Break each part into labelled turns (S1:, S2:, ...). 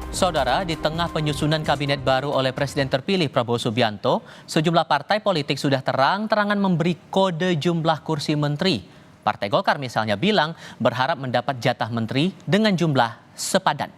S1: Saudara, di tengah penyusunan kabinet baru oleh Presiden terpilih Prabowo Subianto, sejumlah partai politik sudah terang-terangan memberi kode jumlah kursi menteri. Partai Golkar misalnya bilang berharap mendapat jatah menteri dengan jumlah sepadan.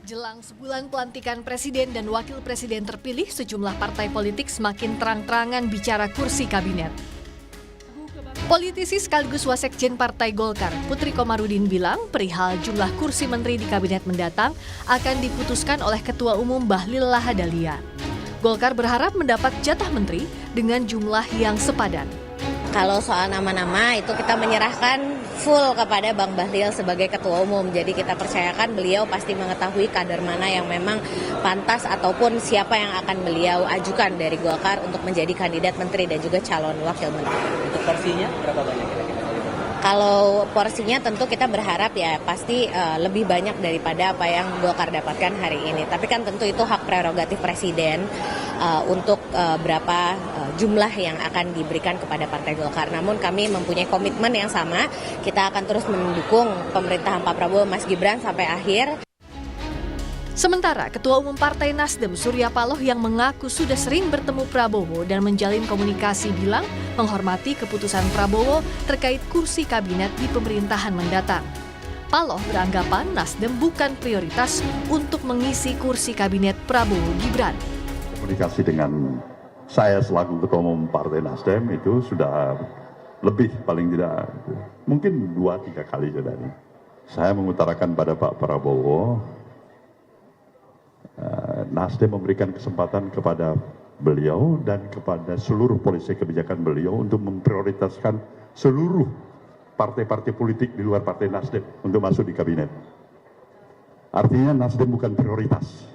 S2: Jelang sebulan pelantikan presiden dan wakil presiden terpilih, sejumlah partai politik semakin terang-terangan bicara kursi kabinet. Politisi sekaligus wasekjen Partai Golkar, Putri Komarudin bilang perihal jumlah kursi menteri di kabinet mendatang akan diputuskan oleh Ketua Umum Bahlil Lahadalia. Golkar berharap mendapat jatah menteri dengan jumlah yang sepadan.
S3: Kalau soal nama-nama itu kita menyerahkan full kepada Bang Bahlil sebagai Ketua Umum. Jadi kita percayakan beliau pasti mengetahui kader mana yang memang pantas ataupun siapa yang akan beliau ajukan dari Golkar untuk menjadi kandidat menteri dan juga calon wakil menteri.
S1: Untuk porsinya berapa banyak kira-kira?
S3: Kalau porsinya tentu kita berharap ya pasti lebih banyak daripada apa yang Golkar dapatkan hari ini. Tapi kan tentu itu hak prerogatif Presiden untuk berapa jumlah yang akan diberikan kepada Partai Golkar. Namun kami mempunyai komitmen yang sama, kita akan terus mendukung pemerintahan Pak Prabowo Mas Gibran sampai akhir.
S2: Sementara Ketua Umum Partai Nasdem Surya Paloh yang mengaku sudah sering bertemu Prabowo dan menjalin komunikasi bilang menghormati keputusan Prabowo terkait kursi kabinet di pemerintahan mendatang. Paloh beranggapan Nasdem bukan prioritas untuk mengisi kursi kabinet Prabowo Gibran.
S4: Komunikasi dengan saya selaku Ketua Umum Partai Nasdem itu sudah lebih paling tidak mungkin 2-3 kali sudah. Saya mengutarakan pada Pak Prabowo, Nasdem memberikan kesempatan kepada beliau dan kepada seluruh polisi kebijakan beliau untuk memprioritaskan seluruh partai-partai politik di luar Partai Nasdem untuk masuk di kabinet. Artinya Nasdem bukan prioritas.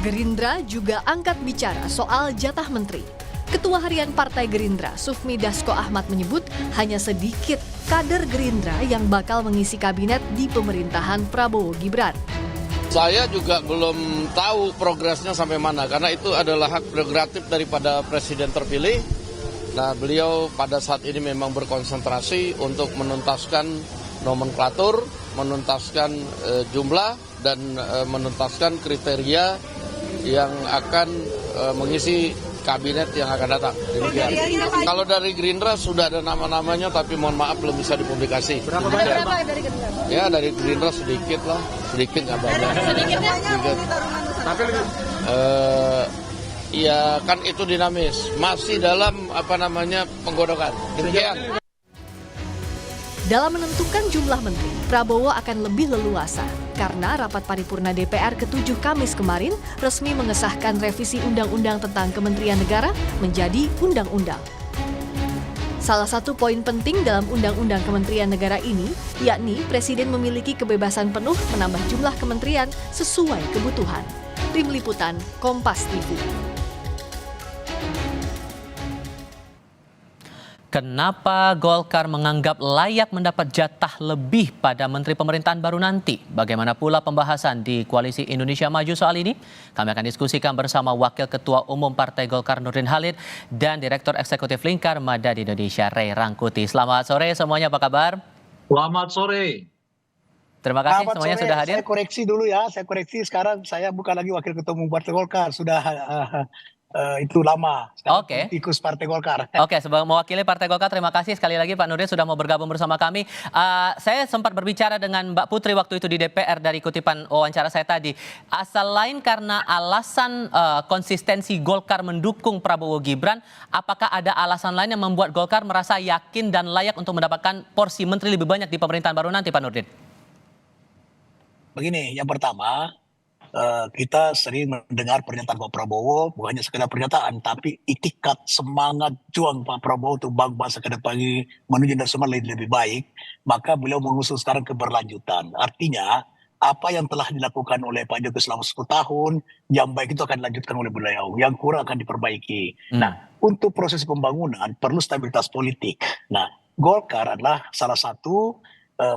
S2: Gerindra juga angkat bicara soal jatah menteri. Ketua Harian Partai Gerindra, Sufmi Dasko Ahmad menyebut hanya sedikit kader Gerindra yang bakal mengisi kabinet di pemerintahan Prabowo Gibran.
S5: Saya juga belum tahu progresnya sampai mana, karena itu adalah hak prerogatif daripada Presiden terpilih. Nah, beliau pada saat ini memang berkonsentrasi untuk menuntaskan nomenklatur, menuntaskan jumlah, dan menuntaskan kriteria yang akan mengisi kabinet yang akan datang. Demikian. Kalau dari Gerindra sudah ada nama-namanya, tapi mohon maaf belum bisa dipublikasi.
S2: Berapa dari Gerindra?
S5: Ya dari Gerindra sedikit lah, sedikit nggak banyak. Sedikit.
S2: Tapi
S5: ya kan itu dinamis, masih dalam penggodokan. Demikian.
S2: dalam menentukan jumlah menteri, Prabowo akan lebih leluasa karena rapat paripurna DPR ke-7 Kamis kemarin resmi mengesahkan revisi Undang-Undang tentang Kementerian Negara menjadi undang-undang. Salah satu poin penting dalam Undang-Undang Kementerian Negara ini, yakni Presiden memiliki kebebasan penuh menambah jumlah kementerian sesuai kebutuhan. Tim Liputan, Kompas TV.
S1: Kenapa Golkar menganggap layak mendapat jatah lebih pada menteri pemerintahan baru nanti? Bagaimana pula pembahasan di Koalisi Indonesia Maju soal ini? Kami akan diskusikan bersama Wakil Ketua Umum Partai Golkar Nurdin Halid dan Direktur Eksekutif Lingkar Madani Indonesia Ray Rangkuti. Selamat sore semuanya, apa kabar?
S6: Selamat sore.
S1: Terima kasih semuanya sudah hadir.
S7: Saya koreksi dulu ya, sekarang saya bukan lagi Wakil Ketua Umum Partai Golkar, sudah itu lama.
S1: Oke.
S7: Ikut Partai Golkar.
S1: Oke, sebagai mewakili Partai Golkar, terima kasih sekali lagi Pak Nurdin sudah mau bergabung bersama kami. Saya sempat berbicara dengan Mbak Putri waktu itu di DPR dari kutipan wawancara saya tadi. Selain karena alasan konsistensi Golkar mendukung Prabowo Gibran, apakah ada alasan lain yang membuat Golkar merasa yakin dan layak untuk mendapatkan porsi menteri lebih banyak di pemerintahan baru nanti, Pak Nurdin?
S7: Begini, yang pertama, kita sering mendengar pernyataan Pak Prabowo, bukan hanya sekedar pernyataan, tapi itikat semangat juang Pak Prabowo untuk bangsa ke depan ini menuju nasional lebih baik, maka beliau mengusung sekarang keberlanjutan. Artinya, apa yang telah dilakukan oleh Pak Jokowi selama 10 tahun, yang baik itu akan dilanjutkan oleh beliau, yang kurang akan diperbaiki. Nah, untuk proses pembangunan perlu stabilitas politik. Nah, Golkar adalah salah satu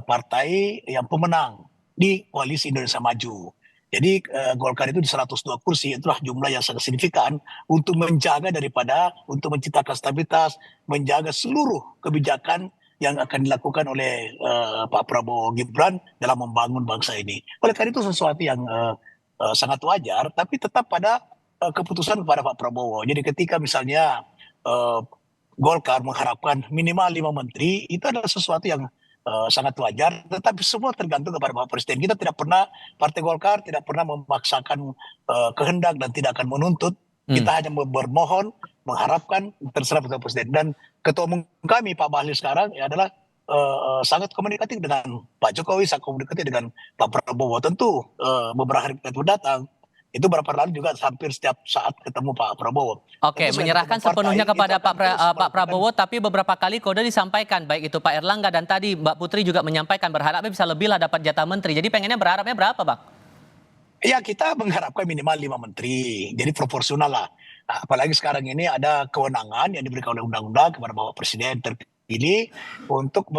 S7: partai yang pemenang di Koalisi Indonesia Maju. Jadi Golkar itu di 102 kursi, itulah jumlah yang sangat signifikan untuk menjaga untuk menciptakan stabilitas, menjaga seluruh kebijakan yang akan dilakukan oleh Pak Prabowo Gibran dalam membangun bangsa ini. Oleh karena itu sesuatu yang sangat wajar, tapi tetap pada keputusan kepada Pak Prabowo. Jadi ketika misalnya eh, Golkar mengharapkan minimal 5 menteri, itu adalah sesuatu yang sangat wajar, tetapi semua tergantung kepada Bapak Presiden. Kita tidak pernah, Partai Golkar tidak pernah memaksakan kehendak dan tidak akan menuntut. Kita hanya bermohon, mengharapkan, terserah Bapak Presiden. Dan Ketua Umum kami, Pak Bahlil sekarang, adalah sangat komunikatif dengan Pak Jokowi, sangat komunikatif dengan Pak Prabowo. Tentu beberapa hari datang, itu beberapa lalu juga hampir setiap saat ketemu Pak Prabowo.
S1: Oke,
S7: Tentu
S1: menyerahkan
S7: sebagai ketua
S1: sepenuhnya
S7: partai,
S1: kepada
S7: itu akan terus
S1: Pak
S7: melakukan-
S1: Prabowo, tapi beberapa kali kode disampaikan, baik itu Pak Erlangga dan tadi Mbak Putri juga menyampaikan berharapnya bisa lebih lah dapat jatah menteri. Jadi pengennya berharapnya berapa, Bang?
S7: Ya, kita mengharapkan minimal 5 menteri, jadi proporsional lah. Nah, apalagi sekarang ini ada kewenangan yang diberikan oleh undang-undang kepada Bapak Presiden terpilih untuk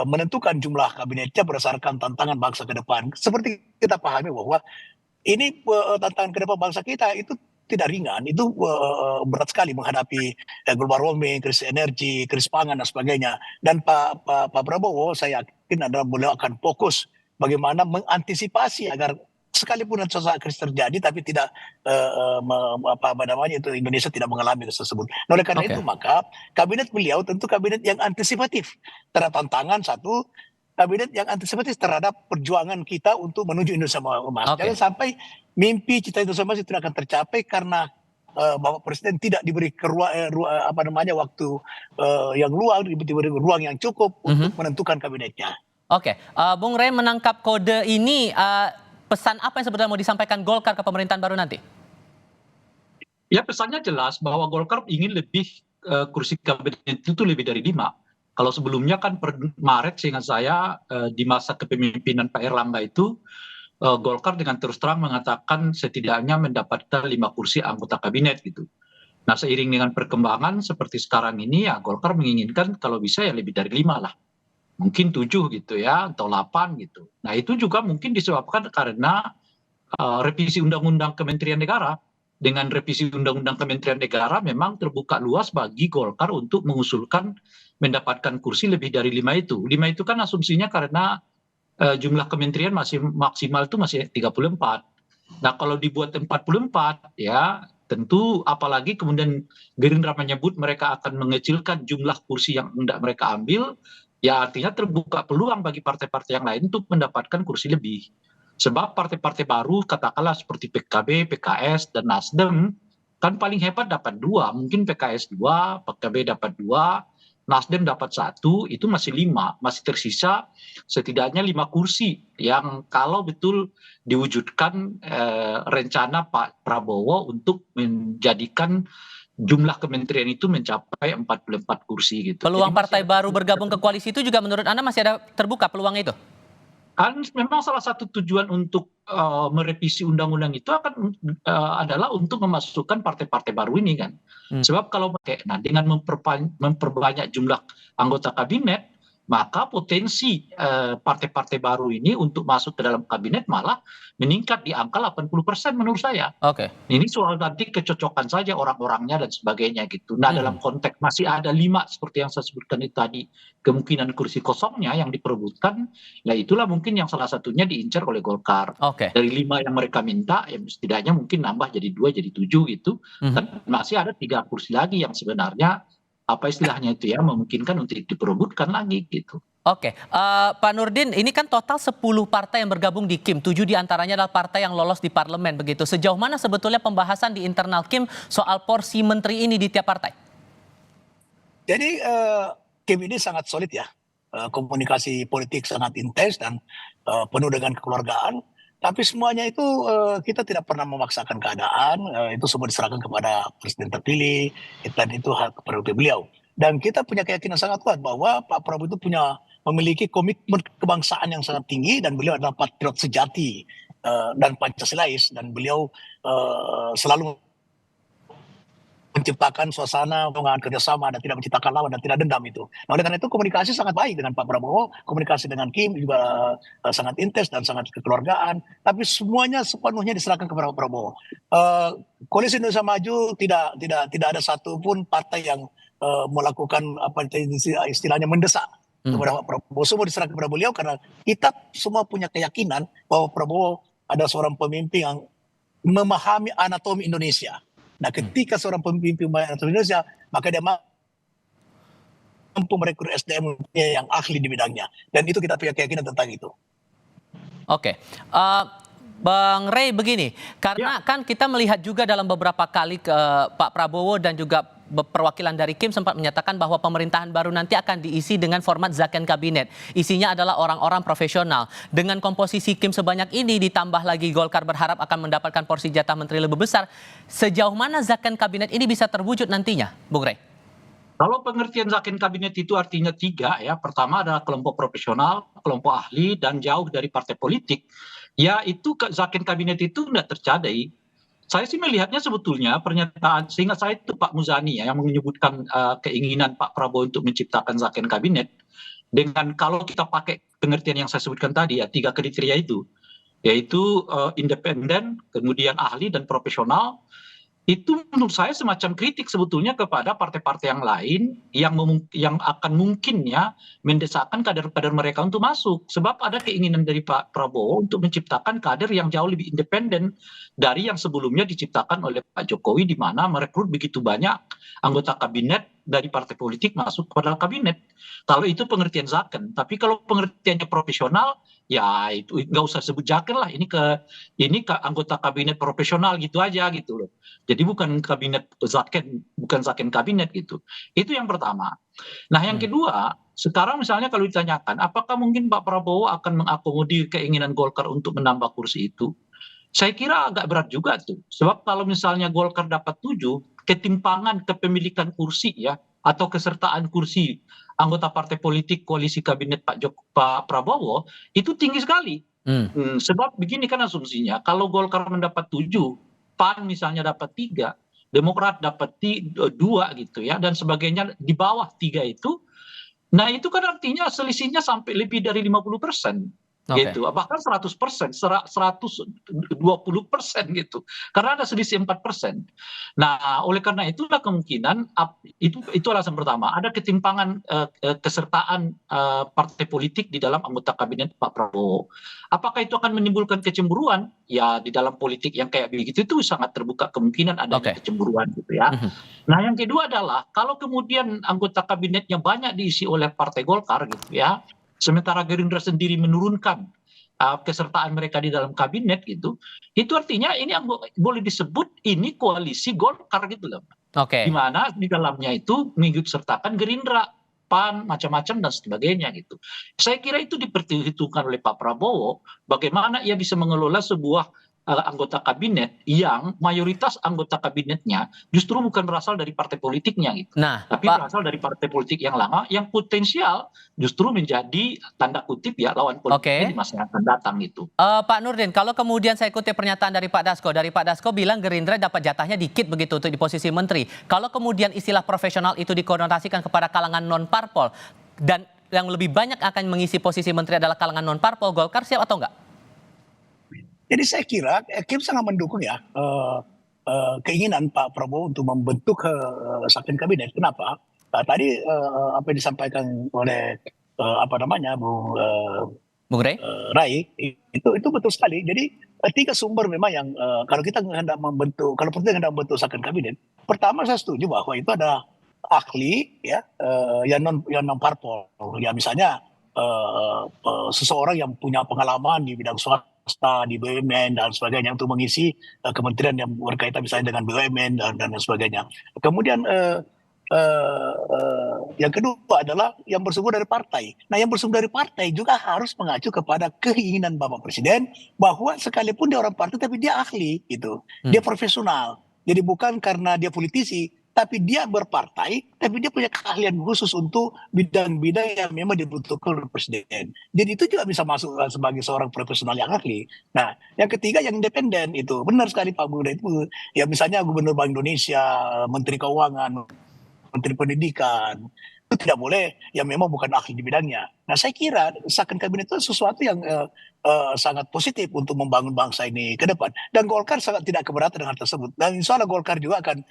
S7: menentukan jumlah kabinetnya berdasarkan tantangan bangsa ke depan. Seperti kita pahami bahwa ini tantangan ke depan bangsa kita itu tidak ringan, itu berat sekali menghadapi global warming, krisis energi, krisis pangan dan sebagainya. Dan Pak Prabowo, saya yakin adalah beliau akan fokus bagaimana mengantisipasi agar sekalipun suatu krisis terjadi, tapi tidak itu Indonesia tidak mengalami krisis tersebut. Nah, oleh karena
S1: Oke.
S7: itu maka kabinet beliau tentu kabinet yang antisipatif terhadap tantangan satu. Kabinet yang antisipatif terhadap perjuangan kita untuk menuju Indonesia emas.
S1: Oke.
S7: Jangan sampai mimpi cita Indonesia emas itu tidak akan tercapai karena Bapak Presiden tidak diberi waktu yang luang, diberi ruang yang cukup untuk menentukan kabinetnya.
S1: Oke, Bung Rey menangkap kode ini, pesan apa yang sebetulnya mau disampaikan Golkar ke pemerintahan baru nanti?
S6: Ya pesannya jelas bahwa Golkar ingin lebih kursi kabinet itu lebih dari 5. Kalau sebelumnya kan per Maret seingat saya di masa kepemimpinan Pak Erlangga itu Golkar dengan terus terang mengatakan setidaknya mendapatkan 5 kursi anggota kabinet gitu. Nah seiring dengan perkembangan seperti sekarang ini ya Golkar menginginkan kalau bisa ya lebih dari 5 lah. Mungkin 7 gitu ya atau 8 gitu. Nah itu juga mungkin disebabkan karena revisi Undang-Undang Kementerian Negara. Dengan revisi Undang-Undang Kementerian Negara memang terbuka luas bagi Golkar untuk mengusulkan mendapatkan kursi lebih dari 5 itu. 5 itu kan asumsinya karena jumlah kementerian masih maksimal itu masih 34. Nah kalau dibuat 44 ya tentu apalagi kemudian Gerindra menyebut mereka akan mengecilkan jumlah kursi yang hendak mereka ambil, ya artinya terbuka peluang bagi partai-partai yang lain untuk mendapatkan kursi lebih. Sebab partai-partai baru katakanlah seperti PKB, PKS, dan Nasdem kan paling hebat dapat 2, mungkin PKS 2, PKB dapat 2, Nasdem dapat 1, itu masih 5, masih tersisa setidaknya 5 kursi yang kalau betul diwujudkan rencana Pak Prabowo untuk menjadikan jumlah kementerian itu mencapai 44 kursi gitu.
S1: Peluang
S6: Jadi masih
S1: partai
S6: ada
S1: baru bergabung ke koalisi itu juga menurut Anda masih ada terbuka peluang itu?
S6: kan memang salah satu tujuan untuk merevisi undang-undang itu akan adalah untuk memasukkan partai-partai baru ini kan. Sebab kalau pakai, nah dengan memperbanyak jumlah anggota kabinet, maka potensi partai-partai baru ini untuk masuk ke dalam kabinet malah meningkat di angka 80% menurut saya.
S1: Oke.
S6: Ini soal nanti kecocokan saja orang-orangnya dan sebagainya gitu. Nah dalam konteks masih ada 5 seperti yang saya sebutkan itu tadi, kemungkinan kursi kosongnya yang diperebutkan, ya itulah mungkin yang salah satunya diincar oleh Golkar.
S1: Oke.
S6: Dari 5 yang mereka minta, ya setidaknya mungkin nambah jadi 2, jadi 7 gitu. Dan masih ada 3 kursi lagi yang sebenarnya apa istilahnya itu ya memungkinkan untuk diperebutkan lagi gitu.
S1: Oke, Pak Nurdin, ini kan total 10 partai yang bergabung di KIM, 7 diantaranya adalah partai yang lolos di parlemen begitu. Sejauh mana sebetulnya pembahasan di internal KIM soal porsi menteri ini di tiap partai?
S7: Jadi KIM ini sangat solid ya, komunikasi politik sangat intens dan penuh dengan kekeluargaan. Tapi semuanya itu kita tidak pernah memaksakan keadaan, itu semua diserahkan kepada presiden terpilih, dan itu hak prerogatif beliau. Dan kita punya keyakinan sangat kuat bahwa Pak Prabowo itu memiliki komitmen kebangsaan yang sangat tinggi dan beliau adalah patriot sejati dan Pancasilais, dan beliau selalu menciptakan suasana hubungan kerjasama dan tidak menciptakan lawan dan tidak dendam itu. Nah, oleh karena itu komunikasi sangat baik dengan Pak Prabowo, komunikasi dengan Kim juga sangat intens dan sangat kekeluargaan. Tapi semuanya sepenuhnya diserahkan kepada Pak Prabowo. Koalisi Indonesia Maju tidak ada satupun partai yang melakukan apa istilahnya mendesak kepada Pak Prabowo. Semua diserahkan kepada beliau karena kita semua punya keyakinan bahwa Prabowo ada seorang pemimpin yang memahami anatomi Indonesia. Nah, ketika seorang pemimpin memahami anatomi Indonesia, maka dia mampu merekrut SDM yang ahli di bidangnya. Dan itu kita punya keyakinan tentang itu.
S1: Oke. Bang Rey begini, karena kan kita melihat juga dalam beberapa kali Pak Prabowo dan juga perwakilan dari Kim sempat menyatakan bahwa pemerintahan baru nanti akan diisi dengan format Zakon Kabinet. Isinya adalah orang-orang profesional. Dengan komposisi Kim sebanyak ini ditambah lagi Golkar berharap akan mendapatkan porsi jatah menteri lebih besar. Sejauh mana Zakon Kabinet ini bisa terwujud nantinya, Bung Rey?
S6: Kalau pengertian Zakon Kabinet itu artinya 3 ya. Pertama adalah kelompok profesional, kelompok ahli, dan jauh dari partai politik. Ya itu Zakon Kabinet itu tidak terjadi. Saya sih melihatnya sebetulnya pernyataan, sehingga saya itu Pak Muzani ya, yang menyebutkan keinginan Pak Prabowo untuk menciptakan Zakon Kabinet. Dengan kalau kita pakai pengertian yang saya sebutkan tadi ya, 3 kriteria itu. Yaitu independen, kemudian ahli dan profesional. Itu menurut saya semacam kritik sebetulnya kepada partai-partai yang lain yang akan mungkin ya mendesakkan kader-kader mereka untuk masuk. Sebab ada keinginan dari Pak Prabowo untuk menciptakan kader yang jauh lebih independen dari yang sebelumnya diciptakan oleh Pak Jokowi, di mana merekrut begitu banyak anggota kabinet dari partai politik masuk kepada kabinet. Kalau itu pengertian Zakon, tapi kalau pengertiannya profesional, ya itu nggak usah sebut Zakon lah. Ini ke anggota kabinet profesional gitu aja gitu loh. Jadi bukan kabinet Zakon, bukan Zakon kabinet gitu. Itu yang pertama. Nah yang kedua, sekarang misalnya kalau ditanyakan, apakah mungkin Pak Prabowo akan mengakomodir keinginan Golkar untuk menambah kursi itu? Saya kira agak berat juga tuh. Sebab kalau misalnya Golkar dapat 7, ketimpangan kepemilikan kursi ya, atau kesertaan kursi anggota partai politik koalisi kabinet Pak Prabowo itu tinggi sekali. Sebab begini kan asumsinya, kalau Golkar mendapat 7, PAN misalnya dapat 3, Demokrat dapat 2 gitu ya, dan sebagainya di bawah 3 itu. Nah itu kan artinya selisihnya sampai lebih dari 50%. Gitu, bahkan 100%, 120% gitu, karena ada selisih 4%. Nah, oleh karena itulah kemungkinan itu alasan pertama, ada ketimpangan kesertaan partai politik di dalam anggota kabinet Pak Prabowo. Apakah itu akan menimbulkan kecemburuan? Ya, di dalam politik yang kayak begitu itu sangat terbuka kemungkinan adanya kecemburuan gitu ya. Nah, yang kedua adalah kalau kemudian anggota kabinetnya banyak diisi oleh Partai Golkar gitu ya, sementara Gerindra sendiri menurunkan kesertaan mereka di dalam kabinet gitu, itu artinya ini yang boleh disebut ini koalisi Golkar gitu loh. Di mana di dalamnya itu mengikut sertakan Gerindra, PAN, macam-macam dan sebagainya gitu. Saya kira itu diperhitungkan oleh Pak Prabowo bagaimana ia bisa mengelola sebuah anggota kabinet yang mayoritas anggota kabinetnya justru bukan berasal dari partai politiknya gitu. Tapi berasal dari partai politik yang lama yang potensial justru menjadi tanda kutip ya lawan politik di masa yang akan datang gitu.
S1: Pak Nurdin, kalau kemudian saya kutip pernyataan dari Pak Dasko bilang Gerindra dapat jatahnya dikit begitu untuk di posisi menteri. Kalau kemudian istilah profesional itu dikonotasikan kepada kalangan non parpol dan yang lebih banyak akan mengisi posisi menteri adalah kalangan non parpol, Golkar siap atau enggak?
S7: Jadi saya kira Kim sangat mendukung ya keinginan Pak Prabowo untuk membentuk Zakon Kabinet. Kenapa? Tadi apa yang disampaikan oleh
S1: Bung Rey?
S7: Rai itu betul sekali. Jadi 3 sumber memang yang kalau kita hendak membentuk, kalau penting hendak membentuk Zakon Kabinet, pertama saya setuju bahwa itu ada ahli ya yang non parpol. Ya misalnya seseorang yang punya pengalaman di bidang swasta, di BUMN dan sebagainya untuk mengisi kementerian yang berkaitan misalnya dengan BUMN dan sebagainya. Kemudian yang kedua adalah yang bersumber dari partai. Nah, yang bersumber dari partai juga harus mengacu kepada keinginan Bapak Presiden bahwa sekalipun dia orang partai tapi dia ahli gitu. Dia profesional. Jadi bukan karena dia politisi, tapi dia berpartai, tapi dia punya keahlian khusus untuk bidang-bidang yang memang dibutuhkan oleh Presiden. Jadi itu juga bisa masuk sebagai seorang profesional yang ahli. Nah, yang ketiga yang independen itu. Benar sekali Pak Bunda itu. Ya misalnya Gubernur Bank Indonesia, Menteri Keuangan, Menteri Pendidikan, itu tidak boleh yang memang bukan ahli di bidangnya. Nah, saya kira reshuffle kabinet itu sesuatu yang sangat positif untuk membangun bangsa ini ke depan. Dan Golkar sangat tidak keberatan dengan hal tersebut. Dan insya Allah Golkar juga akan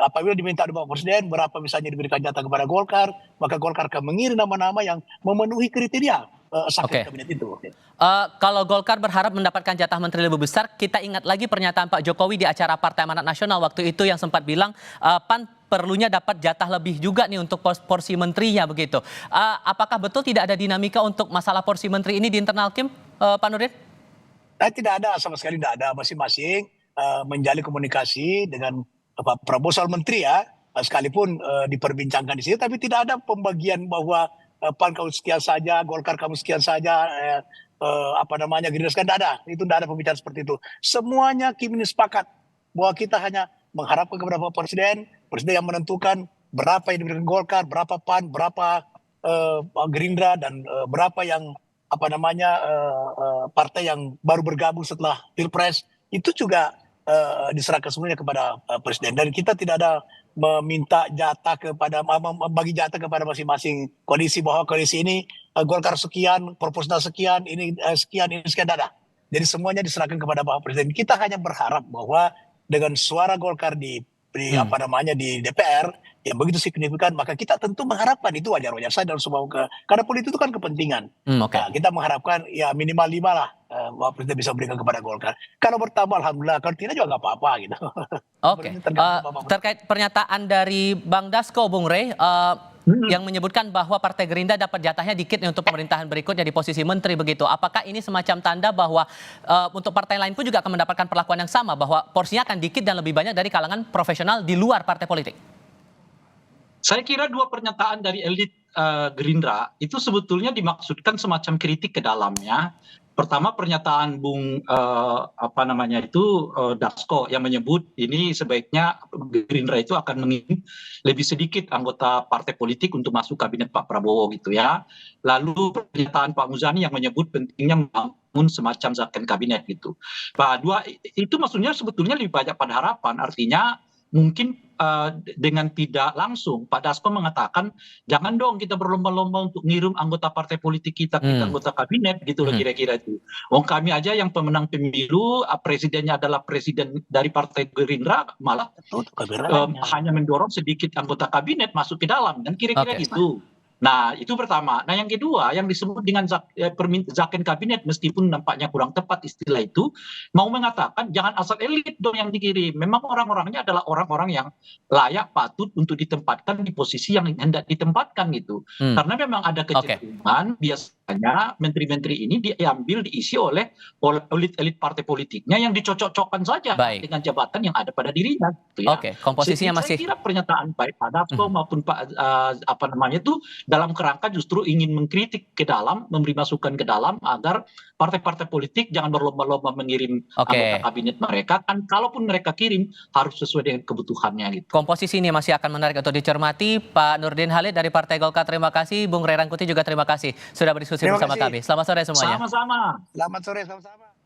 S7: apabila diminta oleh Bapak Presiden berapa misalnya diberikan jatah kepada Golkar, maka Golkar akan mengirim nama-nama yang memenuhi kriteria reshuffle kabinet itu.
S1: Kalau Golkar berharap mendapatkan jatah menteri lebih besar, kita ingat lagi pernyataan Pak Jokowi di acara Partai Amanat Nasional waktu itu yang sempat bilang PAN perlunya dapat jatah lebih juga nih untuk porsi menterinya begitu. Apakah betul tidak ada dinamika untuk masalah porsi menteri ini di internal Kim, Pak Nurdin?
S7: Tidak ada, sama sekali tidak ada. Masing-masing menjalin komunikasi dengan Pak Prabowo soal menteri ya, sekalipun diperbincangkan di sini, tapi tidak ada pembagian bahwa PAN kamu sekian saja, Golkar kamu sekian saja, Gerindra sekian, tidak ada. Itu tidak ada pembicaraan seperti itu. Semuanya Kim ini sepakat bahwa kita hanya mengharapkan kepada Bapak Presiden yang menentukan berapa yang diberikan Golkar, berapa PAN, berapa Gerindra, dan berapa yang partai yang baru bergabung setelah Pilpres. Itu juga diserahkan semuanya kepada Presiden. Dan kita tidak ada meminta jatah membagi jatah kepada masing-masing koalisi, bahwa koalisi ini Golkar sekian, proporsional sekian, ini sekian, ini sekian, tidak ada. Jadi semuanya diserahkan kepada Bapak Presiden. Kita hanya berharap bahwa dengan suara Golkar di DPR yang begitu signifikan, maka kita tentu mengharapkan, itu wajar-wajar saja dalam semua karena politik itu kan kepentingan. Nah, kita mengharapkan ya minimal 5 lah Bapak Presiden bisa berikan kepada Golkar. Kalau bertambah alhamdulillah, kalau tidak juga nggak apa-apa gitu.
S1: Oke. Terkait pernyataan dari Bang Dasko, Bung Rey, yang menyebutkan bahwa Partai Gerindra dapat jatahnya dikit nih untuk pemerintahan berikutnya di posisi menteri begitu. Apakah ini semacam tanda bahwa untuk partai lain pun juga akan mendapatkan perlakuan yang sama, bahwa porsinya akan dikit dan lebih banyak dari kalangan profesional di luar partai politik?
S6: Saya kira dua pernyataan dari elit Gerindra itu sebetulnya dimaksudkan semacam kritik ke dalamnya. Pertama, pernyataan Bung Dasko yang menyebut ini sebaiknya Gerindra itu akan mengirim lebih sedikit anggota partai politik untuk masuk kabinet Pak Prabowo gitu ya. Lalu pernyataan Pak Muzani yang menyebut pentingnya membangun semacam zakon kabinet gitu. Dua itu maksudnya sebetulnya lebih banyak pada harapan, artinya mungkin dengan tidak langsung Pak Dasko mengatakan jangan dong kita berlomba-lomba untuk ngirim anggota partai politik kita anggota kabinet gitu loh, kira-kira itu. Kami aja yang pemenang pemilu, presidennya adalah presiden dari Partai Gerindra, malah hanya mendorong sedikit anggota kabinet masuk ke dalam, dan kira-kira gitu. Nah, itu pertama. Nah, yang kedua, yang disebut dengan zakon kabinet, meskipun nampaknya kurang tepat istilah itu, mau mengatakan jangan asal elit dong yang dikirim. Memang orang-orangnya adalah orang-orang yang layak, patut untuk ditempatkan di posisi yang hendak ditempatkan gitu. Karena memang ada kecenderungan biasanya menteri-menteri ini diambil, diisi oleh elit-elit partai politiknya yang dicocok-cokkan saja dengan jabatan yang ada pada dirinya. Gitu ya.
S1: Komposisinya masih.
S6: Saya kira pernyataan baik Pak Dasko maupun Pak itu dalam kerangka justru ingin mengkritik ke dalam, memberi masukan ke dalam agar partai-partai politik jangan berlomba-lomba mengirim anggota kabinet mereka, kan kalaupun mereka kirim harus sesuai dengan kebutuhannya gitu.
S1: Komposisi ini masih akan menarik untuk dicermati. Pak Nurdin Halid dari Partai Golkar, terima kasih. Bung Rey Rangkuti juga terima kasih sudah berdiskusi bersama kami. Selamat sore semuanya.
S6: Sama-sama.
S7: Selamat sore, sama-sama.